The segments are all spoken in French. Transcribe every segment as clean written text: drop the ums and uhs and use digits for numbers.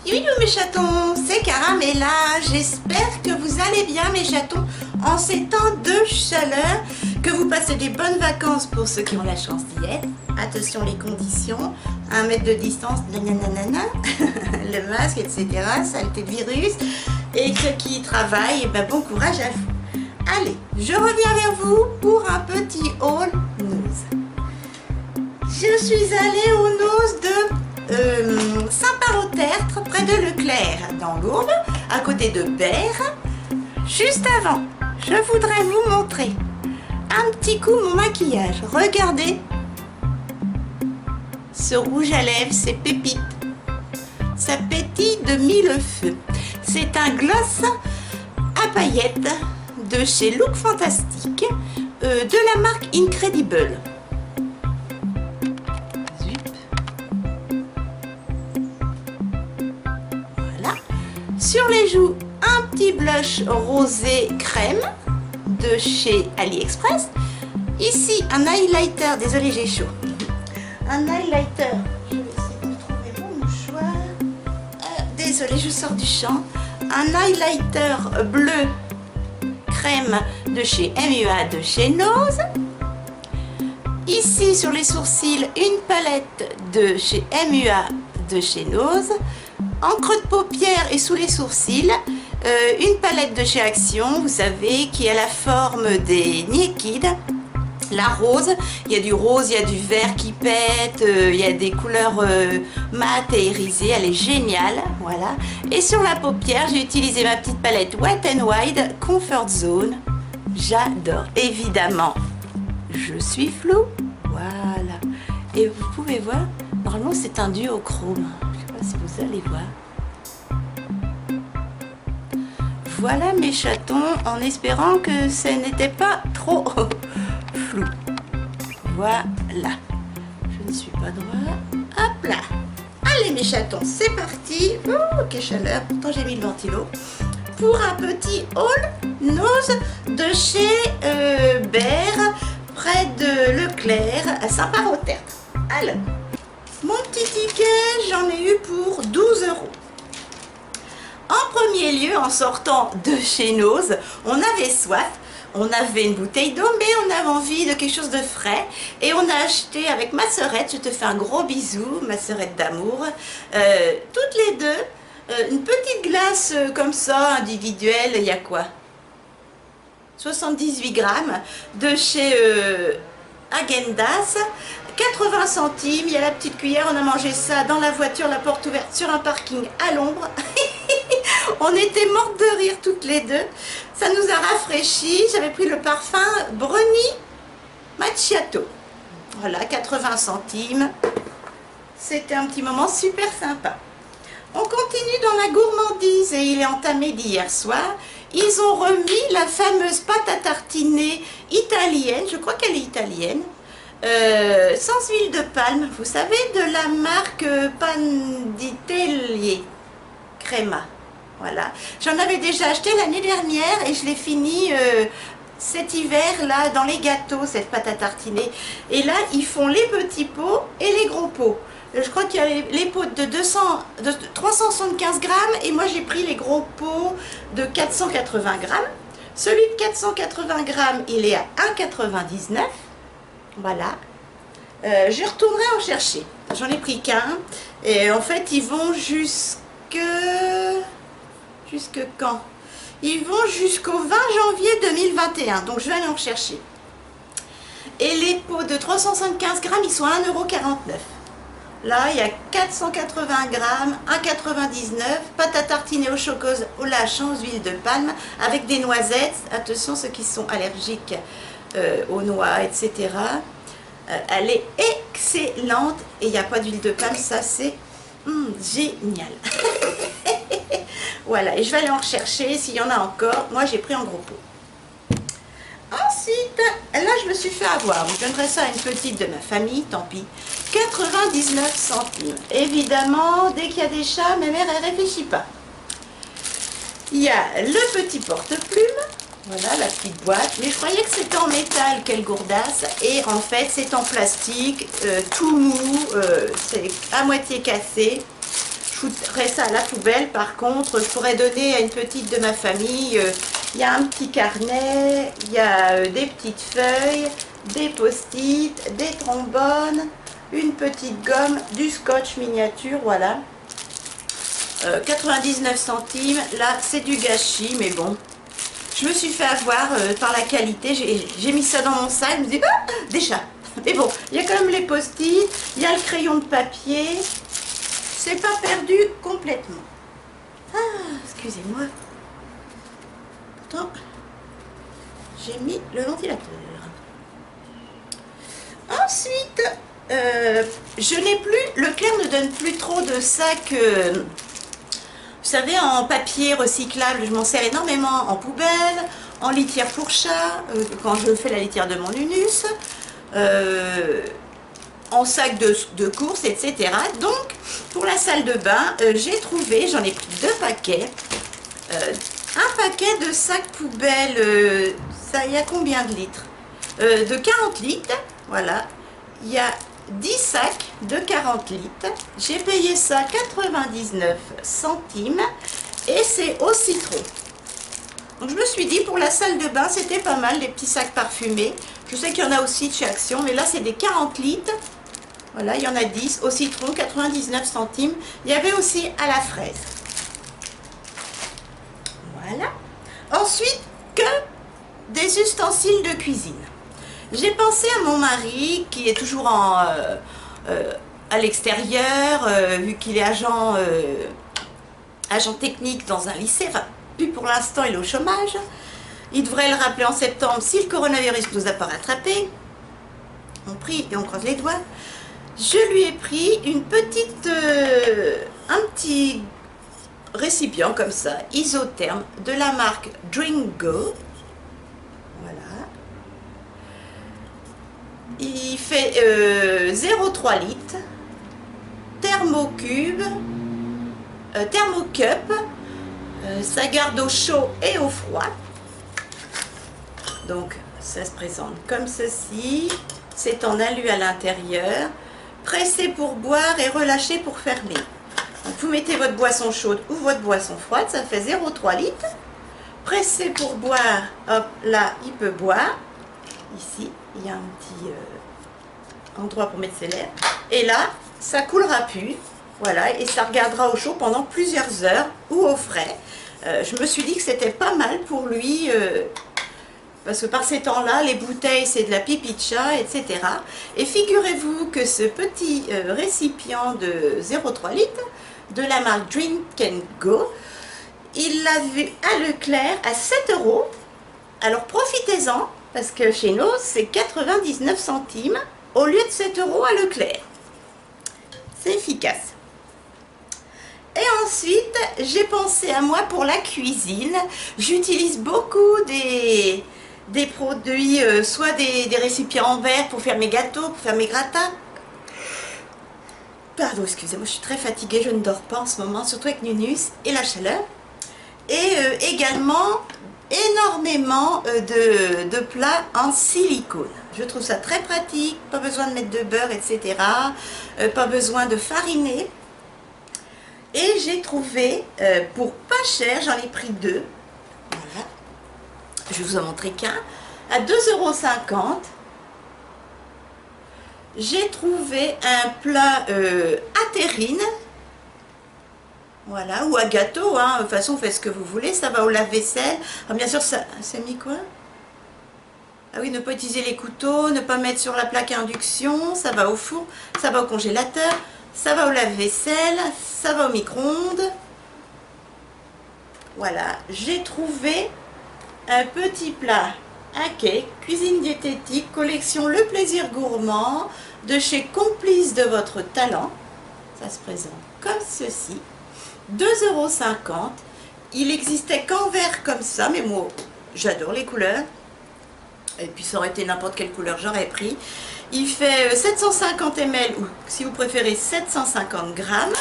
Yo mes chatons, c'est Caramella, j'espère que vous allez bien mes chatons en ces temps de chaleur, que vous passez des bonnes vacances pour ceux qui ont la chance d'y être. Attention les conditions, 1 mètre de distance, nanana, le masque, etc, saleté de virus, et ceux qui y travaillent, ben bon courage à vous. Allez, je reviens vers vous pour un petit haul nose. Je suis allée au nose de Saint-Parot-Tertre, près de Leclerc, dans l'Aube, à côté de Berre. Juste avant, je voudrais vous montrer un petit coup mon maquillage. Regardez, ce rouge à lèvres, c'est pépite. Ça pétille de mille feux. C'est un gloss à paillettes de chez Look Fantastique, de la marque Incredible. Sur les joues, un petit blush rosé crème de chez AliExpress. Ici, un highlighter, désolé j'ai chaud. Un highlighter, je vais essayer de trouver mon mouchoir. Désolé, je sors du champ. Un highlighter bleu crème de chez MUA de chez Nose. Ici, sur les sourcils, une palette de chez MUA de chez Nose. En creux de paupières et sous les sourcils, une palette de chez Action, vous savez, qui a la forme des Naked, la rose. Il y a du rose, il y a du vert qui pète, il y a des couleurs mat et irisées, elle est géniale, voilà. Et sur la paupière, j'ai utilisé ma petite palette Wet n Wild Comfort Zone. J'adore, évidemment. Je suis floue, voilà. Et vous pouvez voir, normalement c'est un duo chrome. Si vous allez voir. Voilà mes chatons, en espérant que ce n'était pas trop flou. Voilà. Je ne suis pas droit. Hop là. Allez mes chatons, c'est parti. Oh, quelle chaleur. Pourtant j'ai mis le ventilo. Pour un petit haul nose de chez Berre, près de Leclerc, à Saint-Parot-Tertre. Alors. Mon petit ticket, j'en ai eu pour 12 €. En premier lieu, en sortant de chez Nose, on avait soif, on avait une bouteille d'eau, mais on avait envie de quelque chose de frais. Et on a acheté avec ma sœurette, je te fais un gros bisou, ma sœurette d'amour, toutes les deux, une petite glace comme ça, individuelle, il y a quoi 78 grammes, de chez Häagen-Dazs. 80 centimes, il y a la petite cuillère, on a mangé ça dans la voiture, la porte ouverte sur un parking à l'ombre. On était mortes de rire toutes les deux. Ça nous a rafraîchi. J'avais pris le parfum Bruni Macchiato. Voilà, 80 centimes. C'était un petit moment super sympa. On continue dans la gourmandise et il est entamé d'hier soir. Ils ont remis la fameuse pâte à tartiner italienne, je crois qu'elle est italienne. Sans huile de palme, vous savez, de la marque Panditellier Crema. Voilà, j'en avais déjà acheté l'année dernière et je l'ai fini cet hiver là dans les gâteaux, cette pâte à tartiner. Et là ils font les petits pots et les gros pots. Je crois qu'il y a les pots de 375 grammes et moi j'ai pris les gros pots de 480 grammes. Celui de 480 grammes il est à 1,99 €. Voilà, je retournerai en chercher. J'en ai pris qu'un. Et en fait, ils vont jusque quand? Ils vont jusqu'au 20 janvier 2021. Donc, je vais aller en chercher. Et les pots de 375 grammes, ils sont à 1,49 €. Là, il y a 480 grammes, 1,99 €. Pâte à tartiner au chocolat sans huile de palme avec des noisettes. Attention, ceux qui sont allergiques aux noix, etc. Elle est excellente et il n'y a pas d'huile de palme, ça c'est génial. Voilà, et je vais aller en rechercher s'il y en a encore. Moi j'ai pris en gros pot. Ensuite, là je me suis fait avoir. Je donnerai ça à une petite de ma famille, tant pis. 99 centimes. Évidemment, dès qu'il y a des chats, ma mère elle réfléchit pas. Il y a le petit porte-plume. Voilà la petite boîte, mais je croyais que c'était en métal, quelle gourdasse, et en fait c'est en plastique, tout mou, c'est à moitié cassé. foutrais ça à la poubelle. Par contre, je pourrais donner à une petite de ma famille. Il y a un petit carnet, il y a des petites feuilles, des post-it, des trombones, une petite gomme, du scotch miniature, voilà. 99 centimes, là c'est du gâchis, mais bon. Je me suis fait avoir par la qualité, j'ai mis ça dans mon sac, je me dis, ah, des chats. Mais bon, il y a quand même les post-it, il y a le crayon de papier, c'est pas perdu complètement. Ah, excusez-moi. Pourtant, j'ai mis le ventilateur. Ensuite, je n'ai plus, Leclerc ne donne plus trop de sacs, vous savez, en papier recyclable. Je m'en sers énormément en poubelle, en litière pour chat, quand je fais la litière de mon Unus, en sac de course, etc. Donc, pour la salle de bain, j'ai trouvé, j'en ai pris 2 paquets, un paquet de sacs poubelle, ça, il y a combien de litres? De 40 litres, voilà, il y a 10 sacs de 40 litres, j'ai payé ça 99 centimes et c'est au citron. Donc je me suis dit pour la salle de bain c'était pas mal, les petits sacs parfumés. Je sais qu'il y en a aussi de chez Action, mais là c'est des 40 litres. Voilà, il y en a 10 au citron, 99 centimes. Il y avait aussi à la fraise. Voilà. Ensuite, que des ustensiles de cuisine. J'ai pensé à mon mari qui est toujours à l'extérieur, vu qu'il est agent technique dans un lycée. Enfin, plus pour l'instant, il est au chômage. Il devrait le rappeler en septembre si le coronavirus ne nous a pas rattrapés. On prie et on croise les doigts. Je lui ai pris une petite, un petit récipient comme ça, isotherme, de la marque Drink Go. Voilà. Il fait 0,3 litres, thermocube, thermocup, ça garde au chaud et au froid. Donc ça se présente comme ceci, c'est en alu à l'intérieur, pressé pour boire et relâché pour fermer. Donc vous mettez votre boisson chaude ou votre boisson froide, ça fait 0,3 litres. Pressé pour boire, hop, là il peut boire. Ici, il y a un petit endroit pour mettre ses lèvres. Et là, ça coulera plus. Voilà, et ça regardera au chaud pendant plusieurs heures ou au frais. Je me suis dit que c'était pas mal pour lui, parce que par ces temps-là, les bouteilles, c'est de la pipi de chat, etc. Et figurez-vous que ce petit récipient de 0,3 litres, de la marque Drink Go, il l'a vu à Leclerc à 7 €. Alors profitez-en, parce que chez nous, c'est 99 centimes au lieu de 7 € à Leclerc. C'est efficace. Et ensuite, j'ai pensé à moi pour la cuisine. J'utilise beaucoup des produits, soit des récipients en verre pour faire mes gâteaux, pour faire mes gratins. Pardon, excusez-moi, je suis très fatiguée, je ne dors pas en ce moment, surtout avec Nunus et la chaleur. Et également énormément de plats en silicone. Je trouve ça très pratique, pas besoin de mettre de beurre, etc. Pas besoin de fariner. Et j'ai trouvé, pour pas cher, j'en ai pris 2. Voilà. Je vais vous en montrer qu'un. À 2,50 €. J'ai trouvé un plat à terrine. Voilà, ou à gâteau, hein. De toute façon, faites ce que vous voulez, ça va au lave-vaisselle. Ah, bien sûr, ça mis quoi? Ah oui, ne pas utiliser les couteaux, ne pas mettre sur la plaque à induction, ça va au four, ça va au congélateur, ça va au lave-vaisselle, ça va au micro-ondes. Voilà, j'ai trouvé un petit plat à cake, cuisine diététique, collection Le Plaisir Gourmand, de chez Complice de votre talent. Ça se présente comme ceci. 2,50 €. Il existait qu'en vert comme ça, mais moi j'adore les couleurs. Et puis ça aurait été n'importe quelle couleur, j'aurais pris. Il fait 750 ml, ou si vous préférez 750 grammes.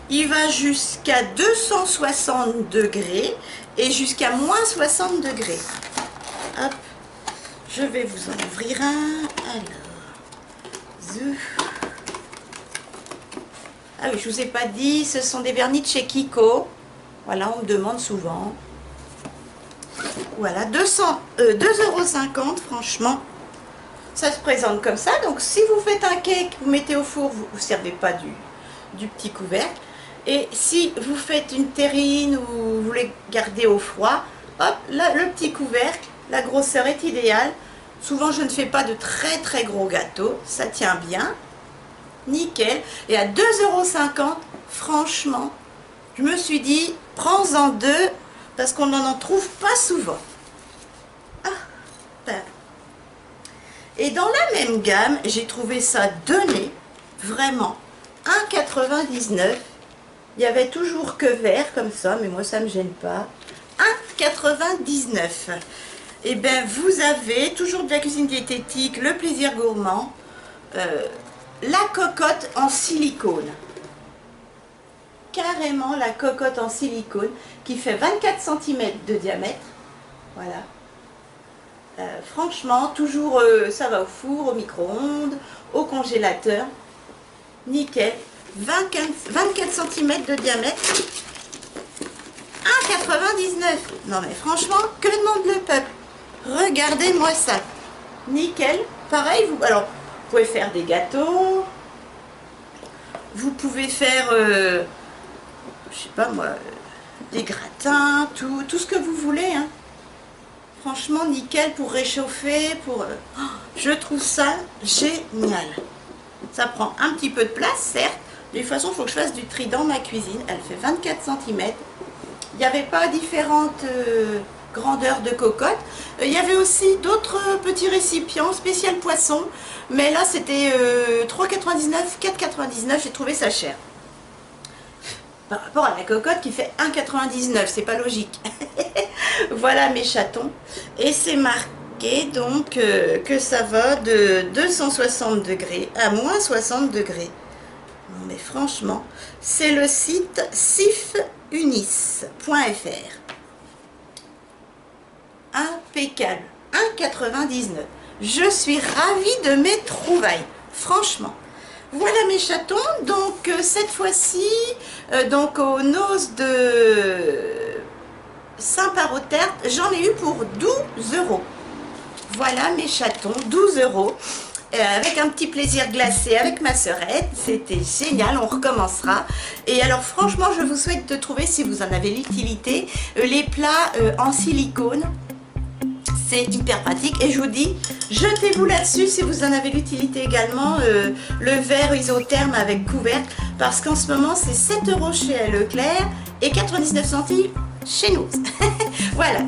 Il va jusqu'à 260 degrés et jusqu'à moins 60 degrés. Hop, je vais vous en ouvrir un. Alors, Ah oui, je vous ai pas dit, ce sont des vernis de chez Kiko. Voilà, on me demande souvent. Voilà, 2,50 €, franchement. Ça se présente comme ça. Donc, si vous faites un cake, vous mettez au four, vous ne servez pas du petit couvercle. Et si vous faites une terrine ou vous voulez garder au froid, hop, là, le petit couvercle, la grosseur est idéale. Souvent, je ne fais pas de très très gros gâteaux. Ça tient bien. Nickel. Et à 2,50 €, franchement, je me suis dit, prends-en deux parce qu'on n'en trouve pas souvent. Ah, ben. Et dans la même gamme, j'ai trouvé ça donné, vraiment, 1,99 €. Il y avait toujours que vert comme ça, mais moi ça ne me gêne pas. 1,99 €. Et bien vous avez toujours de la cuisine diététique, le plaisir gourmand, la cocotte en silicone. Carrément la cocotte en silicone qui fait 24 cm de diamètre. Voilà. Franchement, toujours ça va au four, au micro-ondes, au congélateur. Nickel. 24 cm de diamètre. 1,99 €. Non mais franchement, que demande le peuple? Regardez-moi ça. Nickel. Pareil, alors, vous pouvez faire des gâteaux. Vous pouvez faire, je sais pas moi, des gratins, tout ce que vous voulez. Hein. Franchement, nickel pour réchauffer. Je trouve ça génial. Ça prend un petit peu de place, certes. De toute façon, il faut que je fasse du tri dans ma cuisine. Elle fait 24 cm. Il n'y avait pas différentes grandeurs de cocotte. Il y avait aussi d'autres petits récipients spécial poisson. Mais là, c'était 3,99 €, 4,99 €. J'ai trouvé ça cher. Par rapport à la cocotte qui fait 1,99 €. C'est pas logique. Voilà mes chatons. Et c'est marqué donc que ça va de 260 degrés à moins 60 degrés. Non mais franchement, c'est le site sifunis.fr. Impeccable. 1,99 €. Je suis ravie de mes trouvailles. Franchement. Voilà mes chatons. Donc cette fois-ci, donc aux noces de Saint-Paroterte, j'en ai eu pour 12 €. Voilà mes chatons, 12 €. Avec un petit plaisir glacé avec ma sœurette, c'était génial, on recommencera. Et alors franchement, je vous souhaite de trouver, si vous en avez l'utilité, les plats en silicone. C'est hyper pratique et je vous dis, jetez-vous là-dessus si vous en avez l'utilité également, le verre isotherme avec couvercle, parce qu'en ce moment c'est 7 € chez Leclerc et 99 centimes chez nous. Voilà.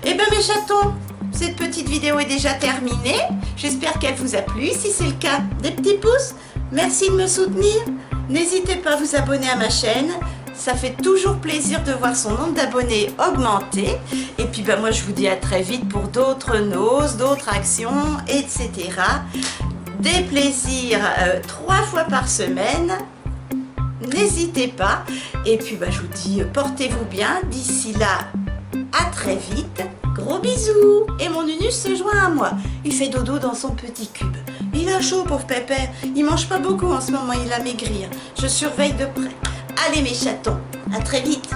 Et bien mes chatons, cette petite vidéo est déjà terminée. J'espère qu'elle vous a plu. Si c'est le cas, des petits pouces. Merci de me soutenir. N'hésitez pas à vous abonner à ma chaîne. Ça fait toujours plaisir de voir son nombre d'abonnés augmenter. Et puis moi je vous dis à très vite pour d'autres noces, d'autres actions, etc. Des plaisirs 3 fois par semaine. N'hésitez pas. Et puis je vous dis portez-vous bien. D'ici là, à très vite. Gros bisous. Et mon Nunus se joint à moi. Il fait dodo dans son petit cube. Il a chaud, pauvre pépère. Il mange pas beaucoup en ce moment, il a maigri. Je surveille de près. Allez mes chatons, à très vite.